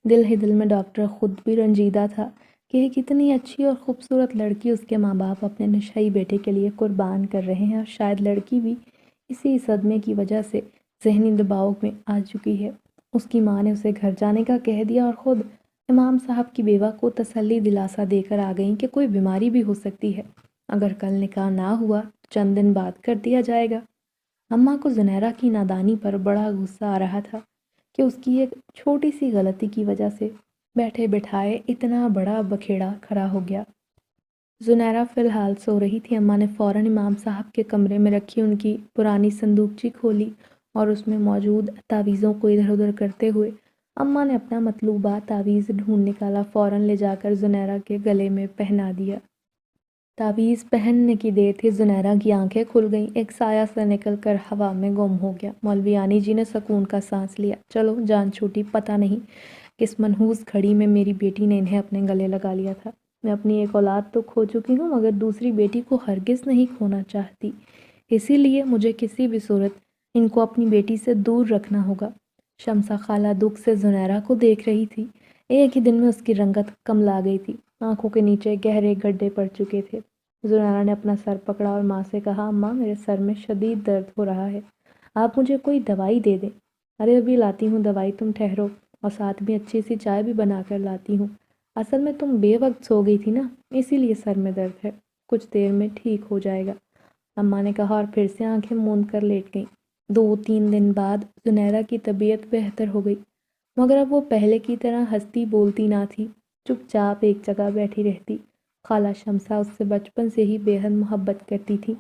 دل ہی دل میں ڈاکٹر خود بھی رنجیدہ تھا کہ ایک اتنی اچھی اور خوبصورت لڑکی اس کے ماں باپ اپنے نشئی بیٹے کے لیے قربان کر رہے ہیں، اور شاید لڑکی بھی اسی صدمے کی وجہ سے ذہنی دباؤ میں آ چکی ہے۔ اس کی ماں نے اسے گھر جانے کا کہہ دیا اور خود امام صاحب کی بیوہ کو تسلی دلاسا دے کر آ گئیں کہ کوئی بیماری بھی ہو سکتی ہے، اگر کل نکاح نہ ہوا تو چند دن بعد کر دیا جائے گا۔ اماں کو زنیرہ کی نادانی پر بڑا غصہ آ رہا تھا کہ اس کی ایک چھوٹی سی غلطی کی وجہ سے بیٹھے بٹھائے اتنا بڑا بکھیڑا کھڑا ہو گیا۔ زنیرہ فی الحال سو رہی تھی۔ اماں نے فوراً امام صاحب کے کمرے میں رکھی ان کی پرانی صندوقچی کھولی اور اس میں موجود تعویذوں کو ادھر ادھر کرتے ہوئے اماں نے اپنا مطلوبہ تعویذ ڈھونڈ نکالا، فوراً لے جا کر زنیرہ کے گلے میں پہنا دیا۔ تعویذ پہننے کی دیر تھی، زنیرہ کی آنکھیں کھل گئیں، ایک سایہ سا نکل کر ہوا میں گم ہو گیا۔ مولویانی جی نے سکون کا سانس لیا۔ چلو جان چھوٹی، پتہ نہیں کس منحوس گھڑی میں میری بیٹی نے انہیں اپنے گلے لگا لیا تھا۔ میں اپنی ایک اولاد تو کھو چکی ہوں مگر دوسری بیٹی کو ہرگز نہیں کھونا چاہتی، اسی لیے مجھے کسی بھی صورت ان کو اپنی بیٹی سے دور رکھنا ہوگا۔ شمسہ خالہ دکھ سے زنیرہ کو دیکھ رہی تھی۔ ایک ہی دن میں اس کی رنگت کملا گئی تھی، آنکھوں کے نیچے گہرے گڈھے پڑ چکے تھے۔ زنیرہ نے اپنا سر پکڑا اور ماں سے کہا، اماں میرے سر میں شدید درد ہو رہا ہے، آپ مجھے کوئی دوائی دے دیں۔ ارے ابھی لاتی ہوں دوائی، تم ٹھہرو، اور ساتھ میں اچھی سی چائے بھی بنا کر لاتی ہوں۔ اصل میں تم بے وقت سو گئی تھی نا، اسی لیے سر میں درد ہے، کچھ دیر میں ٹھیک ہو جائے گا، اماں نے کہا اور پھر سے آنکھیں موند کر لیٹ گئیں۔ 2-3 دن بعد زنیرہ کی طبیعت بہتر ہو گئی، مگر اب وہ پہلے کی طرح ہنستی بولتی نہ تھی، چپ چاپ ایک جگہ بیٹھی رہتی۔ خالہ شمسہ اس سے بچپن سے ہی بے حد محبت کرتی تھی۔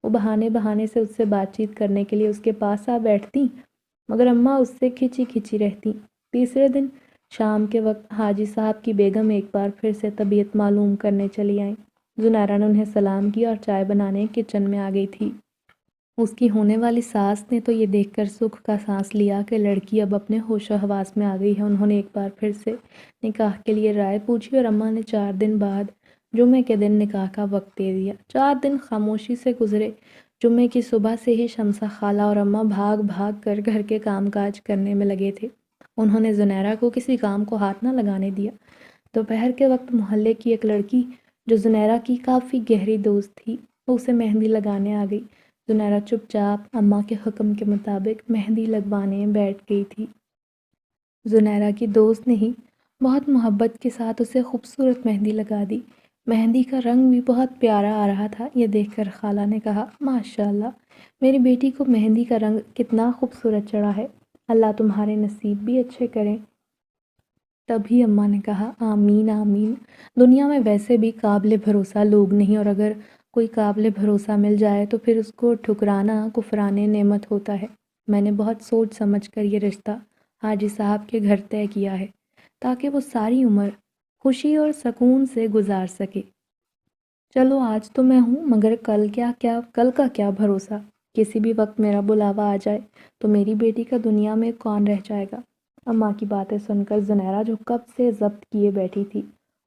وہ بہانے بہانے سے اس سے بات چیت کرنے کے لیے اس کے پاس آ بیٹھتی، مگر اماں اس سے کھچی کھچی رہتی۔ تیسرے دن شام کے وقت حاجی صاحب کی بیگم ایک بار پھر سے طبیعت معلوم کرنے چلی آئیں۔ زنیرہ نے انہیں سلام کیا اور چائے بنانے کچن میں آ گئی تھی۔ اس کی ہونے والی ساس نے تو یہ دیکھ کر سکھ کا سانس لیا کہ لڑکی اب اپنے ہوش و حواس میں آ گئی ہے۔ انہوں نے ایک بار پھر سے نکاح کے لیے رائے پوچھی اور اماں نے 4 دن بعد جمعے کے دن نکاح کا وقت دے دیا۔ 4 دن خاموشی سے گزرے۔ جمعے کی صبح سے ہی شمسہ خالہ اور اماں بھاگ بھاگ کر گھر کے کام کاج کرنے میں لگے تھے۔ انہوں نے زنیرہ کو کسی کام کو ہاتھ نہ لگانے دیا۔ دوپہر کے وقت محلے کی ایک لڑکی جو زنیرہ کی کافی گہری دوست تھی، وہ اسے مہندی لگانے آ گئی۔ زنیرہ چپ چاپ اماں کے حکم کے مطابق مہندی لگوانے بیٹھ گئی تھی۔ زنیرہ کی دوست نے ہی بہت محبت کے ساتھ اسے خوبصورت مہندی لگا دی۔ مہندی کا رنگ بھی بہت پیارا آ رہا تھا۔ یہ دیکھ کر خالہ نے کہا، ماشاءاللہ میری بیٹی کو مہندی کا رنگ کتنا خوبصورت چڑھا ہے، اللہ تمہارے نصیب بھی اچھے کریں۔ تبھی اماں نے کہا، آمین آمین، دنیا میں ویسے بھی قابل بھروسہ لوگ نہیں، اور اگر کوئی قابل بھروسہ مل جائے تو پھر اس کو ٹھکرانا کفران نعمت ہوتا ہے۔ میں نے بہت سوچ سمجھ کر یہ رشتہ حاجی صاحب کے گھر طے کیا ہے تاکہ وہ ساری عمر خوشی اور سکون سے گزار سکے۔ چلو آج تو میں ہوں مگر کل کا کیا بھروسہ، کسی بھی وقت میرا بلاوا آ جائے تو میری بیٹی کا دنیا میں کون رہ جائے گا۔ اماں کی باتیں سن کر زنیرہ جو کب سے ضبط کیے بیٹھی تھی،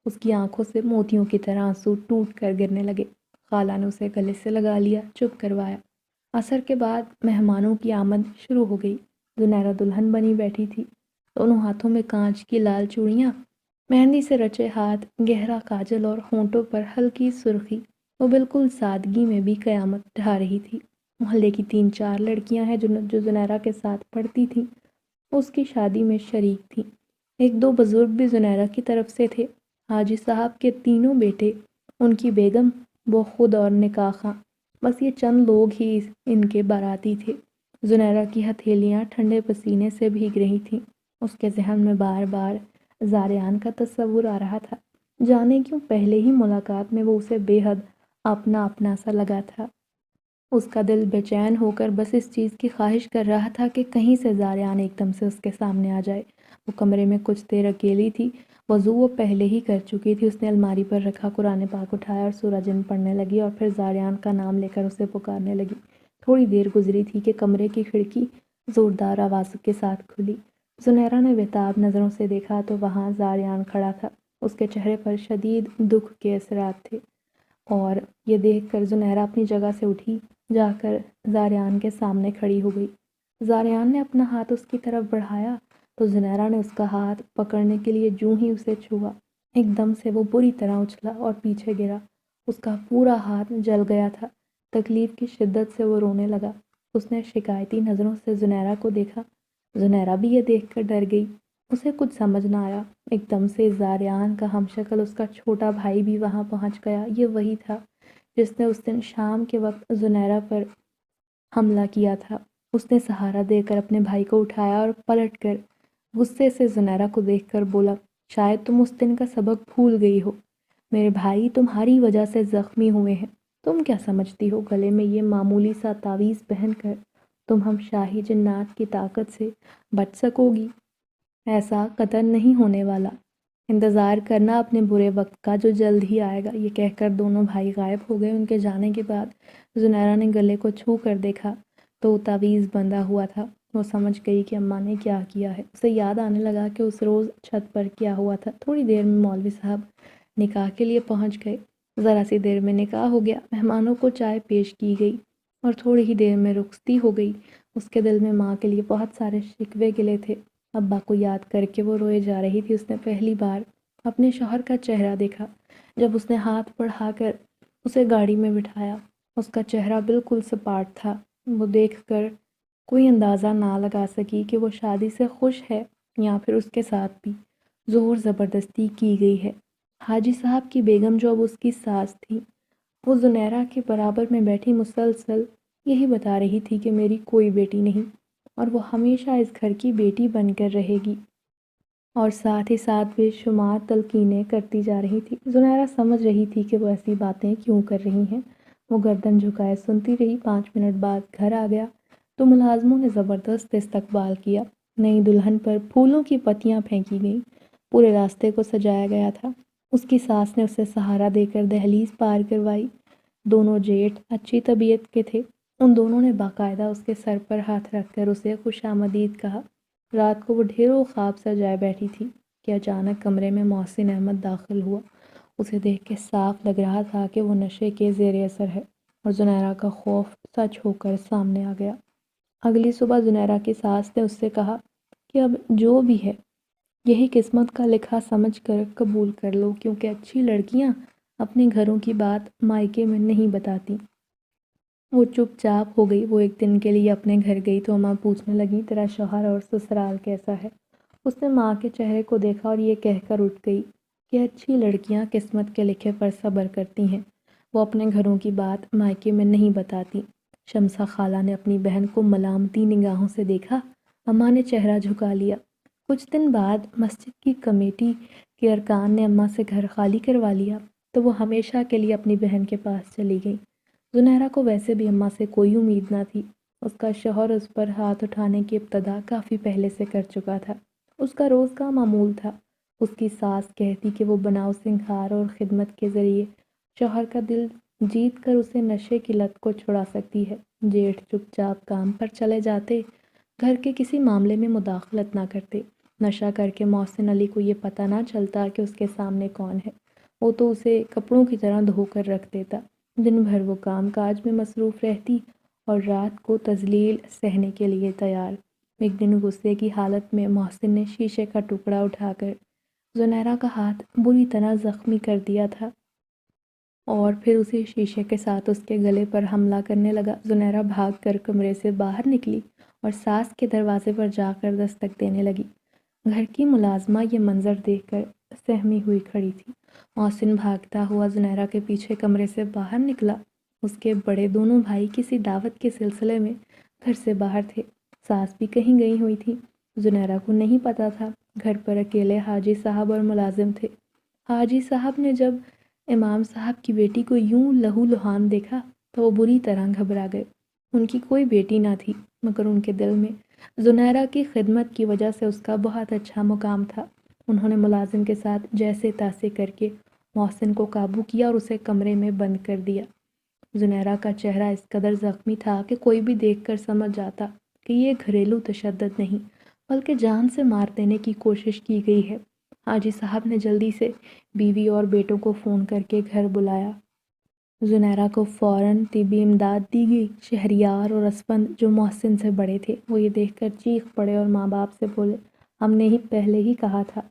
اس کی آنکھوں سے موتیوں کی طرح آنسو ٹوٹ کر گرنے لگے۔ خالہ نے اسے گلے سے لگا لیا، چپ کروایا۔ عصر کے بعد مہمانوں کی آمد شروع ہو گئی۔ زنیرہ دلہن بنی بیٹھی تھی، دونوں ہاتھوں میں کانچ کی لال چوڑیاں، مہندی سے رچے ہاتھ، گہرا کاجل اور ہونٹوں پر ہلکی سرخی۔ وہ بالکل سادگی میں بھی قیامت ڈھا رہی تھی۔ محلے کی 3-4 لڑکیاں ہیں جو زنیرہ کے ساتھ پڑھتی تھیں، اس کی شادی میں شریک تھیں۔ 1-2 بزرگ بھی زنیرہ کی طرف سے تھے، حاجی صاحب کے تینوں بیٹے، ان کی بیگم، وہ خود اور نکاح خواں، بس یہ چند لوگ ہی ان کے باراتی تھے۔ زنیرہ کی ہتھیلیاں ٹھنڈے پسینے سے بھیگ رہی تھیں۔ اس کے ذہن میں بار بار زاریان کا تصور آ رہا تھا۔ جانے کیوں پہلے ہی ملاقات میں وہ اسے بے حد اپنا اپنا سا لگا تھا۔ اس کا دل بے چین ہو کر بس اس چیز کی خواہش کر رہا تھا کہ کہیں سے زاریان ایک دم سے اس کے سامنے آ جائے۔ وہ کمرے میں کچھ دیر اکیلی تھی، وضو وہ پہلے ہی کر چکی تھی۔ اس نے الماری پر رکھا قرآن پاک اٹھایا اور سورہ جن پڑھنے لگی اور پھر زاریان کا نام لے کر اسے پکارنے لگی۔ تھوڑی دیر گزری تھی کہ کمرے کی کھڑکی زوردار آواز کے ساتھ کھلی۔ زنیرہ نے بےتاب نظروں سے دیکھا تو وہاں زاریان کھڑا تھا۔ اس کے چہرے پر شدید دکھ کے اثرات تھے، اور یہ دیکھ کر زنیرہ اپنی جگہ سے اٹھی، جا کر زاریان کے سامنے کھڑی ہو گئی۔ زاریان نے اپنا ہاتھ اس کی طرف بڑھایا تو زنیرہ نے اس کا ہاتھ پکڑنے کے لیے جوں ہی اسے چھوا، ایک دم سے وہ بری طرح اچھلا اور پیچھے گرا۔ اس کا پورا ہاتھ جل گیا تھا۔ تکلیف کی شدت سے وہ رونے لگا۔ اس نے شکایتی نظروں سے زنیرہ کو دیکھا۔ زنیرہ بھی یہ دیکھ کر ڈر گئی۔ اسے کچھ سمجھ نہ آیا۔ ایک دم سے زاریان کا ہم شکل اس کا چھوٹا بھائی بھی وہاں پہنچ گیا۔ یہ وہی تھا جس نے اس دن شام کے وقت زنیرہ پر حملہ کیا تھا۔ اس نے سہارا دے کر اپنے بھائی کو اٹھایا اور پلٹ کر غصے سے زنیرہ کو دیکھ کر بولا، شاید تم اس دن کا سبق بھول گئی ہو۔ میرے بھائی تمہاری وجہ سے زخمی ہوئے ہیں۔ تم کیا سمجھتی ہو گلے میں یہ معمولی سا تعویذ پہن کر تم ہم شاہی جنات کی طاقت سے بچ سکو گی؟ ایسا قطعاً نہیں ہونے والا۔ انتظار کرنا اپنے برے وقت کا جو جلد ہی آئے گا۔ یہ کہہ کر دونوں بھائی غائب ہو گئے۔ ان کے جانے کے بعد زنیرہ نے گلے کو چھو کر دیکھا تو وہ تعویذ بندھا ہوا تھا۔ وہ سمجھ گئی کہ اماں نے کیا کیا ہے۔ اسے یاد آنے لگا کہ اس روز چھت پر کیا ہوا تھا۔ تھوڑی دیر میں مولوی صاحب نکاح کے لیے پہنچ گئے۔ ذرا سی دیر میں نکاح ہو گیا۔ مہمانوں کو چائے پیش کی گئی اور تھوڑی ہی دیر میں رخصتی ہو گئی۔ اس کے دل میں ماں کے لیے بہت سارے شکوے گلے تھے۔ ابا کو یاد کر کے وہ روئے جا رہی تھی۔ اس نے پہلی بار اپنے شوہر کا چہرہ دیکھا جب اس نے ہاتھ بڑھا کر اسے گاڑی میں بٹھایا۔ اس کا چہرہ بالکل سپاٹ تھا۔ وہ دیکھ کر کوئی اندازہ نہ لگا سکی کہ وہ شادی سے خوش ہے یا پھر اس کے ساتھ بھی زور زبردستی کی گئی ہے۔ حاجی صاحب کی بیگم جو اب اس کی ساس تھی، وہ زنیرہ کے برابر میں بیٹھی مسلسل یہی بتا رہی تھی کہ میری کوئی بیٹی نہیں اور وہ ہمیشہ اس گھر کی بیٹی بن کر رہے گی، اور ساتھ ہی ساتھ بے شمار تلقینیں کرتی جا رہی تھی۔ زنیرہ سمجھ رہی تھی کہ وہ ایسی باتیں کیوں کر رہی ہیں۔ وہ گردن جھکائے سنتی رہی۔ 5 منٹ بعد گھر آ گیا تو ملازموں نے زبردست استقبال کیا۔ نئی دلہن پر پھولوں کی پتیاں پھینکی گئیں۔ پورے راستے کو سجایا گیا تھا۔ اس کی ساس نے اسے سہارا دے کر دہلیز پار کروائی۔ دونوں جیٹھ اچھی طبیعت کے تھے۔ ان دونوں نے باقاعدہ اس کے سر پر ہاتھ رکھ کر اسے خوش آمدید کہا۔ رات کو وہ ڈھیروں خواب سجائے بیٹھی تھی کہ اچانک کمرے میں محسن احمد داخل ہوا۔ اسے دیکھ کے صاف لگ رہا تھا کہ وہ نشے کے زیر اثر ہے، اور زنیرہ کا خوف سچ ہو کر سامنے آ گیا۔ اگلی صبح زنیرہ کی ساس نے اس سے کہا کہ اب جو بھی ہے یہی قسمت کا لکھا سمجھ کر قبول کر لو، کیونکہ اچھی لڑکیاں اپنے گھروں کی بات مائکے میں نہیں بتاتی۔ وہ چپ چاپ ہو گئی۔ وہ ایک دن کے لیے اپنے گھر گئی تو اماں پوچھنے لگی، تیرا شوہر اور سسرال کیسا ہے؟ اس نے ماں کے چہرے کو دیکھا اور یہ کہہ کر اٹھ گئی کہ اچھی لڑکیاں قسمت کے لکھے پر صبر کرتی ہیں، وہ اپنے گھروں کی بات مائکے میں نہیں بتاتی۔ شمسہ خالہ نے اپنی بہن کو ملامتی نگاہوں سے دیکھا۔ اماں نے چہرہ جھکا لیا۔ کچھ دن بعد مسجد کی کمیٹی کے ارکان نے اماں سے گھر خالی کروا لیا تو وہ ہمیشہ کے لیے اپنی بہن کے پاس چلی گئی۔ زنیرہ کو ویسے بھی اماں سے کوئی امید نہ تھی۔ اس کا شوہر اس پر ہاتھ اٹھانے کی ابتدا کافی پہلے سے کر چکا تھا۔ اس کا روز کا معمول تھا۔ اس کی ساس کہتی کہ وہ بناؤ سنگھار اور خدمت کے ذریعے شوہر کا دل جیت کر اسے نشے کی لت کو چھڑا سکتی ہے۔ جیٹھ چپ چاپ کام پر چلے جاتے، گھر کے کسی معاملے میں مداخلت نہ کرتے۔ نشہ کر کے محسن علی کو یہ پتہ نہ چلتا کہ اس کے سامنے کون ہے۔ وہ تو اسے کپڑوں کی طرح دھو کر رکھ دیتا۔ دن بھر وہ کام کاج میں مصروف رہتی اور رات کو تذلیل سہنے کے لیے تیار۔ ایک دن غصے کی حالت میں محسن نے شیشے کا ٹکڑا اٹھا کر زنیرہ کا ہاتھ بری طرح زخمی کر دیا تھا اور پھر اسی شیشے کے ساتھ اس کے گلے پر حملہ کرنے لگا۔ زنیرہ بھاگ کر کمرے سے باہر نکلی اور ساس کے دروازے پر جا کر دستک دینے لگی۔ گھر کی ملازمہ یہ منظر دیکھ کر سہمی ہوئی کھڑی تھی۔ محسن بھاگتا ہوا زنیرہ کے پیچھے کمرے سے باہر نکلا۔ اس کے بڑے دونوں بھائی کسی دعوت کے سلسلے میں گھر سے باہر تھے۔ ساس بھی کہیں گئی ہوئی تھی۔ زنیرہ کو نہیں پتا تھا۔ گھر پر اکیلے حاجی صاحب اور ملازم تھے۔ حاجی صاحب نے جب امام صاحب کی بیٹی کو یوں لہو لہان دیکھا تو وہ بری طرح گھبرا گئے۔ ان کی کوئی بیٹی نہ تھی، مگر ان کے دل میں زنیرہ کی خدمت کی وجہ سے اس کا بہت اچھا مقام تھا۔ انہوں نے ملازم کے ساتھ جیسے تیسے کر کے محسن کو قابو کیا اور اسے کمرے میں بند کر دیا۔ زنیرہ کا چہرہ اس قدر زخمی تھا کہ کوئی بھی دیکھ کر سمجھ جاتا کہ یہ گھریلو تشدد نہیں بلکہ جان سے مار دینے کی کوشش کی گئی ہے۔ حاجی صاحب نے جلدی سے بیوی اور بیٹوں کو فون کر کے گھر بلایا۔ زنیرہ کو فوراً طبی امداد دی گئی۔ شہریار اور اسپند جو محسن سے بڑے تھے وہ یہ دیکھ کر چیخ پڑے اور ماں باپ سے بولے، ہم نے ہی پہلے ہی کہا تھا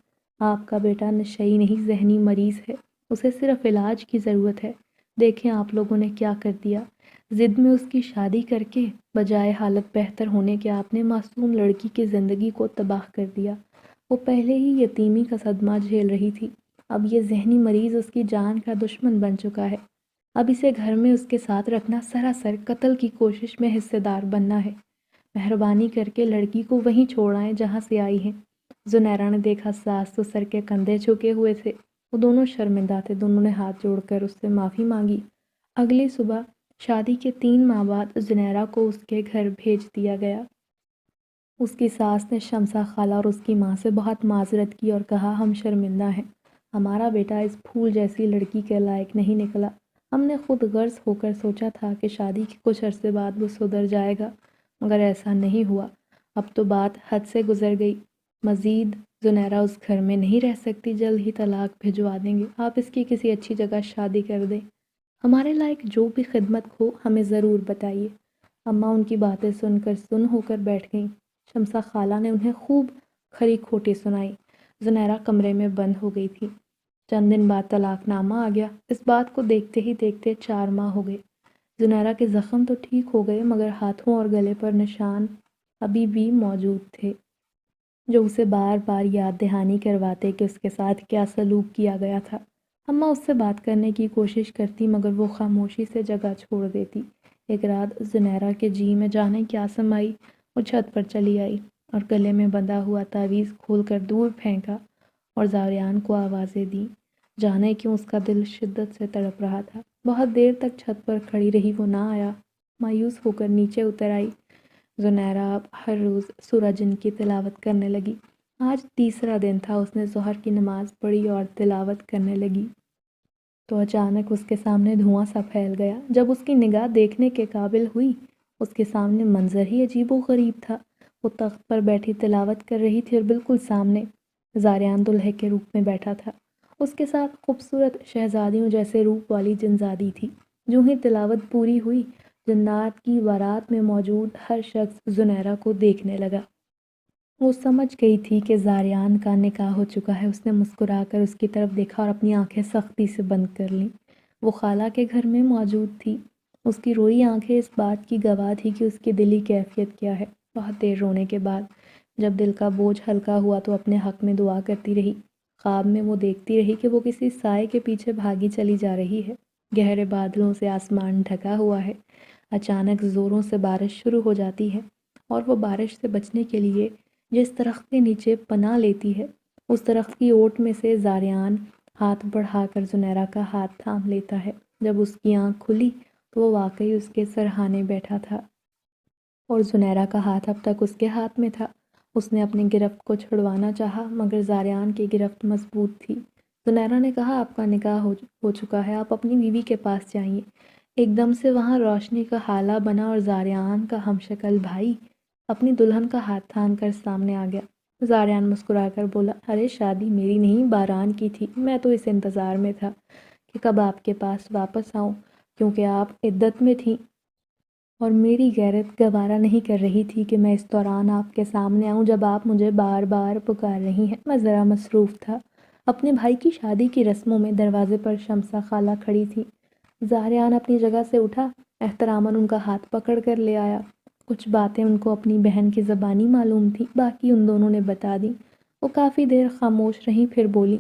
آپ کا بیٹا نشئی نہیں ذہنی مریض ہے، اسے صرف علاج کی ضرورت ہے۔ دیکھیں آپ لوگوں نے کیا کر دیا، ضد میں اس کی شادی کر کے بجائے حالت بہتر ہونے کے آپ نے معصوم لڑکی کی زندگی کو تباہ کر دیا۔ وہ پہلے ہی یتیمی کا صدمہ جھیل رہی تھی، اب یہ ذہنی مریض اس کی جان کا دشمن بن چکا ہے۔ اب اسے گھر میں اس کے ساتھ رکھنا سراسر قتل کی کوشش میں حصے دار بننا ہے۔ مہربانی کر کے لڑکی کو وہیں چھوڑ آئیں جہاں سے آئی ہیں۔ زنیرہ نے دیکھا ساس سسر کے کندھے جھکے ہوئے تھے، وہ دونوں شرمندہ تھے۔ دونوں نے ہاتھ جوڑ کر اس سے معافی مانگی۔ اگلی صبح شادی کے 3 ماہ بعد زنیرہ کو اس کے گھر بھیج دیا گیا۔ اس کی ساس نے شمسہ خالہ اور اس کی ماں سے بہت معذرت کی اور کہا ہم شرمندہ ہیں، ہمارا بیٹا اس پھول جیسی لڑکی کے لائق نہیں نکلا۔ ہم نے خود غرض ہو کر سوچا تھا کہ شادی کے کچھ عرصے بعد وہ سدھر جائے گا، مگر ایسا نہیں ہوا۔ اب تو بات حد سے گزر گئی، مزید زنیرہ اس گھر میں نہیں رہ سکتی، جلد ہی طلاق بھجوا دیں گے۔ آپ اس کی کسی اچھی جگہ شادی کر دیں، ہمارے لائق جو بھی خدمت ہو ہمیں ضرور بتائیے۔ اماں ان کی باتیں سن کر سن ہو کر بیٹھ گئیں۔ شمسہ خالہ نے انہیں خوب کھری کھوٹی سنائی۔ زنیرہ کمرے میں بند ہو گئی تھی۔ چند دن بعد طلاق نامہ آ گیا۔ اس بات کو دیکھتے ہی دیکھتے 4 ماہ ہو گئے۔ زنیرہ کے زخم تو ٹھیک ہو گئے مگر ہاتھوں اور گلے پر نشان ابھی بھی موجود تھے جو اسے بار بار یاد دہانی کرواتے کہ اس کے ساتھ کیا سلوک کیا گیا تھا۔ اماں اس سے بات کرنے کی کوشش کرتی مگر وہ خاموشی سے جگہ چھوڑ دیتی۔ ایک رات زنیرہ کے جی میں جانے کیا سمائی، وہ چھت پر چلی آئی اور گلے میں بندھا ہوا تعویذ کھول کر دور پھینکا اور زاریان کو آوازیں دیں۔ جانے کیوں اس کا دل شدت سے تڑپ رہا تھا۔ بہت دیر تک چھت پر کھڑی رہی، وہ نہ آیا۔ مایوس ہو کر نیچے اتر آئی۔ زنیرہ اب ہر روز سورہ جن کی تلاوت کرنے لگی۔ آج تیسرا دن تھا، اس نے ظہر کی نماز پڑھی اور تلاوت کرنے لگی تو اچانک اس کے سامنے دھواں سا پھیل گیا۔ جب اس کی نگاہ دیکھنے کے قابل ہوئی، اس کے سامنے منظر ہی عجیب و غریب تھا۔ وہ تخت پر بیٹھی تلاوت کر رہی تھی اور بالکل سامنے زاریان دلہے کے روپ میں بیٹھا تھا۔ اس کے ساتھ خوبصورت شہزادیوں جیسے روپ والی جنزادی تھی۔ جو ہی تلاوت پوری ہوئی، جنات کی بارات میں موجود ہر شخص زنیرہ کو دیکھنے لگا۔ وہ سمجھ گئی تھی کہ زاریان کا نکاح ہو چکا ہے۔ اس نے مسکرا کر اس کی طرف دیکھا اور اپنی آنکھیں سختی سے بند کر لیں۔ وہ خالہ کے گھر میں موجود تھی۔ اس کی روئی آنکھیں اس بات کی گواہ تھی کہ اس کی دلی کیفیت کیا ہے۔ بہت دیر رونے کے بعد جب دل کا بوجھ ہلکا ہوا تو اپنے حق میں دعا کرتی رہی۔ خواب میں وہ دیکھتی رہی کہ وہ کسی سائے کے پیچھے بھاگی چلی جا رہی ہے۔ گہرے بادلوں سے آسمان ڈھکا ہوا ہے۔ اچانک زوروں سے بارش شروع ہو جاتی ہے اور وہ بارش سے بچنے کے لیے جس درخت کے نیچے پناہ لیتی ہے، اس درخت کی اوٹ میں سے زاریان ہاتھ بڑھا کر زنیرہ کا ہاتھ تھام لیتا ہے۔ جب اس کی آنکھ کھلی تو وہ واقعی اس کے سرہانے بیٹھا تھا اور زنیرہ کا ہاتھ اب تک اس کے ہاتھ میں تھا۔ اس نے اپنی گرفت کو چھڑوانا چاہا مگر زاریان کی گرفت مضبوط تھی۔ زنیرہ نے کہا آپ کا نکاح ہو چکا ہے، آپ اپنی بیوی کے پاس جائیے۔ ایک دم سے وہاں روشنی کا حالہ بنا اور زاریان کا ہمشکل بھائی اپنی دلہن کا ہاتھ تھام کر سامنے آ گیا۔ زاریان مسکرا کر بولا، ارے شادی میری نہیں باران کی تھی، میں تو اس انتظار میں تھا کہ کب آپ کے پاس واپس آؤں۔ کیونکہ آپ عدت میں تھیں اور میری غیرت گوارا نہیں کر رہی تھی کہ میں اس دوران آپ کے سامنے آؤں جب آپ مجھے بار بار پکار رہی ہیں۔ میں ذرا مصروف تھا اپنے بھائی کی شادی کی رسموں میں۔ دروازے پر شمسہ خالہ کھڑی تھی۔ زاریان اپنی جگہ سے اٹھا، احتراماً ان کا ہاتھ پکڑ کر لے آیا۔ کچھ باتیں ان کو اپنی بہن کی زبانی معلوم تھی، باقی ان دونوں نے بتا دی۔ وہ کافی دیر خاموش رہیں، پھر بولی،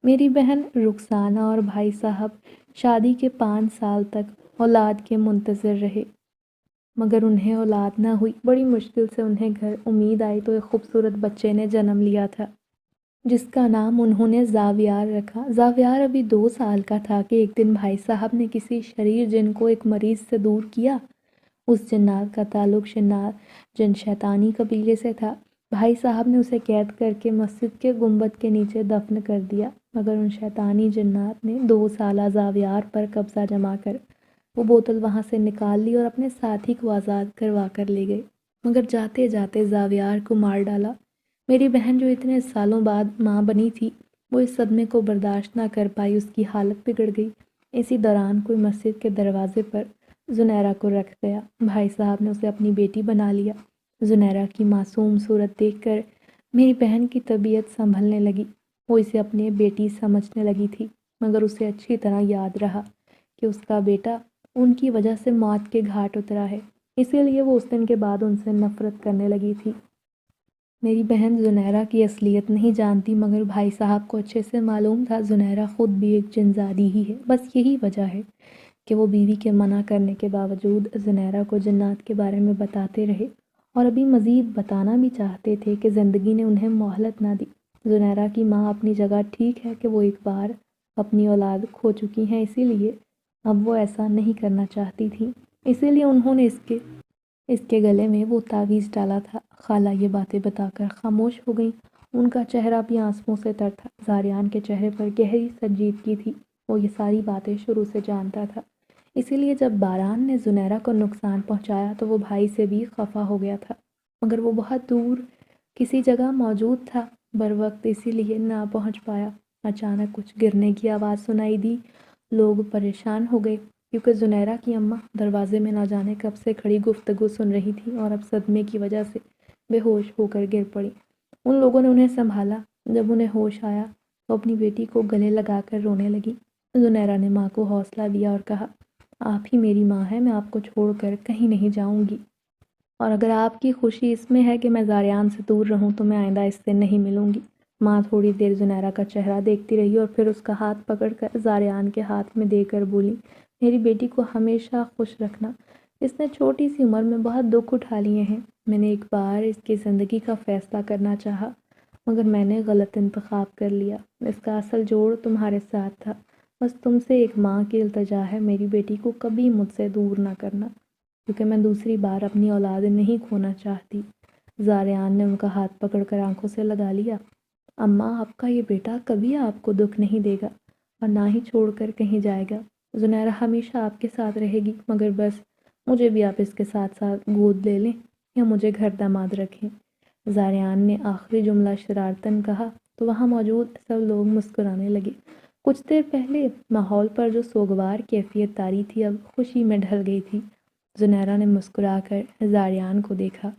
میری بہن رخسانہ اور بھائی صاحب شادی کے 5 سال تک اولاد کے منتظر رہے، مگر انہیں اولاد نہ ہوئی۔ بڑی مشکل سے انہیں گھر امید آئی تو ایک خوبصورت بچے نے جنم لیا تھا، جس کا نام انہوں نے زاویار رکھا۔ زاویار ابھی 2 سال کا تھا کہ ایک دن بھائی صاحب نے کسی شریر جن کو ایک مریض سے دور کیا۔ اس جنات کا تعلق جن شیطانی قبیلے سے تھا۔ بھائی صاحب نے اسے قید کر کے مسجد کے گنبد کے نیچے دفن کر دیا، مگر ان شیطانی جنات نے 2 سالہ زاویار پر قبضہ جما کر وہ بوتل وہاں سے نکال لی اور اپنے ساتھی کو آزاد کروا کر لے گئے، مگر جاتے جاتے زاویار کو مار ڈالا۔ میری بہن جو اتنے سالوں بعد ماں بنی تھی، وہ اس صدمے کو برداشت نہ کر پائی، اس کی حالت بگڑ گئی۔ اسی دوران کوئی مسجد کے دروازے پر زنیرہ کو رکھ گیا۔ بھائی صاحب نے اسے اپنی بیٹی بنا لیا۔ زنیرہ کی معصوم صورت دیکھ کر میری بہن کی طبیعت سنبھلنے لگی۔ وہ اسے اپنی بیٹی سمجھنے لگی تھی، مگر اسے اچھی طرح یاد رہا کہ اس کا بیٹا ان کی وجہ سے موت کے گھاٹ اترا ہے، اسی لیے وہ اس دن کے بعد ان سے نفرت کرنے لگی تھی۔ میری بہن زنیرہ کی اصلیت نہیں جانتی، مگر بھائی صاحب کو اچھے سے معلوم تھا زنیرہ خود بھی ایک جنزادی ہی ہے۔ بس یہی وجہ ہے کہ وہ بیوی کے منع کرنے کے باوجود زنیرہ کو جنات کے بارے میں بتاتے رہے، اور ابھی مزید بتانا بھی چاہتے تھے کہ زندگی نے انہیں مہلت نہ دی۔ زنیرہ کی ماں اپنی جگہ ٹھیک ہے کہ وہ ایک بار اپنی اولاد کھو چکی ہیں، اسی لیے اب وہ ایسا نہیں کرنا چاہتی تھی، اسی لیے انہوں نے اس کے گلے میں وہ تعویذ ڈالا تھا۔ خالہ یہ باتیں بتا کر خاموش ہو گئیں۔ ان کا چہرہ بھی آنسوؤں سے تر تھا۔ زاریان کے چہرے پر گہری سنجیدگی تھی، وہ یہ ساری باتیں شروع سے جانتا تھا، اسی لیے جب باران نے زنیرہ کو نقصان پہنچایا تو وہ بھائی سے بھی خفا ہو گیا تھا، مگر وہ بہت دور کسی جگہ موجود تھا بروقت، اسی لیے نہ پہنچ پایا۔ اچانک کچھ گرنے کی آواز سنائی دی۔ لوگ پریشان ہو گئے، کیونکہ زنیرہ کی اماں دروازے میں نہ جانے کب سے کھڑی گفتگو سن رہی تھی اور اب صدمے کی وجہ سے بے ہوش ہو کر گر پڑی۔ ان لوگوں نے انہیں سنبھالا۔ جب انہیں ہوش آیا تو اپنی بیٹی کو گلے لگا کر رونے لگی۔ زنیرہ نے ماں کو حوصلہ دیا اور کہا، آپ ہی میری ماں ہے، میں آپ کو چھوڑ کر کہیں نہیں جاؤں گی، اور اگر آپ کی خوشی اس میں ہے کہ میں زاریان سے دور رہوں تو میں آئندہ اس سے نہیں ملوں گی۔ ماں تھوڑی دیر زنیرہ کا چہرہ دیکھتی رہی اور پھر اس کا ہاتھ پکڑ کر زاریان کے ہاتھ میں دے کر بولی، میری بیٹی کو ہمیشہ خوش رکھنا، اس نے چھوٹی سی عمر میں بہت دکھ اٹھا لیے ہیں۔ میں نے ایک بار اس کی زندگی کا فیصلہ کرنا چاہا، مگر میں نے غلط انتخاب کر لیا۔ اس کا اصل جوڑ تمہارے ساتھ تھا، بس تم سے ایک ماں کی التجا ہے، میری بیٹی کو کبھی مجھ سے دور نہ کرنا، کیونکہ میں دوسری بار اپنی اولاد نہیں کھونا چاہتی۔ زاریان نے ان کا ہاتھ پکڑ کر آنکھوں سے لگا لیا۔ اماں، آپ کا یہ بیٹا کبھی آپ کو دکھ نہیں دے گا اور نہ ہی چھوڑ کر کہیں جائے گا۔ زنیرہ ہمیشہ آپ کے ساتھ رہے گی، مگر بس مجھے بھی آپ اس کے ساتھ ساتھ گود لے لیں یا مجھے گھر داماد رکھیں۔ زاریان نے آخری جملہ شرارتاً کہا تو وہاں موجود سب لوگ مسکرانے لگے۔ کچھ دیر پہلے ماحول پر جو سوگوار کیفیت طاری تھی اب خوشی میں ڈھل گئی تھی۔ زنیرہ نے مسکرا کر زاریان کو دیکھا۔